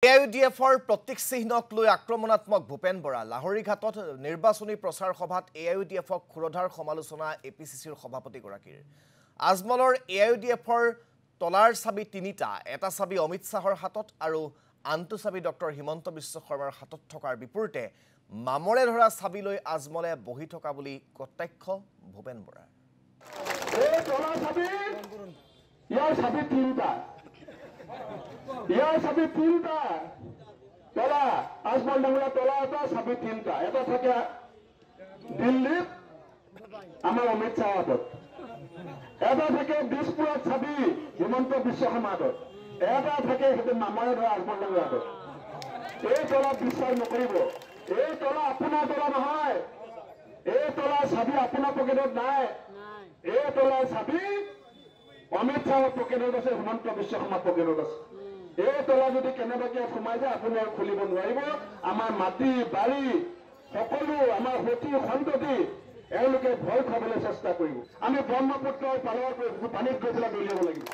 AIUDFৰ প্ৰতীক চিহ্নক লৈ আক্ৰমণাত্মক ভূপেন বৰা লাহৰীঘাটত নিৰ্বাচনী প্ৰচাৰ সভাত AIUDFক ক্ষুৰধাৰ সমালোচনা APCCৰ সভাপতিগৰাকীৰ আজমলৰ AIUDFৰ তলাৰ চাবি তিনিটা এটা চাবি অমিত শাহৰ হাতত আৰু আনটো চাবি ডক্টৰ হিমন্ত বিশ্ব শৰ্মাৰ হাতত থকাৰ বিপৰীতে মামৰে ধৰা চাবি লৈ আজমলে বহি থকা বুলি কটাক্ষ ভূপেন বৰা এই তলা চাবি ইয়াৰ চাবি তিনিটা ইয়াৰ চাবি তিনিটা তলা আজমল ডাঙৰীয়া তলা এটা চাবি তিনিটা এটা থাকে দিল্লীত আমাৰ অমিত শাহৰ হাতত এটা থাকে দিছপুৰত চাবি হিমন্ত বিশ্ব শৰ্মাৰ হাতত এটা থাকে সেইটো মামৰে ধৰা আজমল ডাঙৰীয়া হাতত এই তলা বিশ্বাস নকৰিব এই তলা আপোনাৰ তলা নহয় এই তলা চাবি আপোনাৰ পকেটত নাই এই তলা চাবি অমিত শাহৰ পকেটত আছে হিমন্ত বিশ্ব শৰ্মাৰ পকেটত আছে এই তলা যদি কেনেবাকে সোমাই যায় আপুনি আৰু খুলিব নোৱাৰিব আমাৰ মাটি বাৰী সকলো আমাৰ সতী সন্ততি এওঁলোকে ভয় খাবলৈ চেষ্টা কৰিব আমি ব্ৰহ্মপুত্ৰৰ পাৰৰ পানীত গৈ পেলাই দলিয়াব লাগিব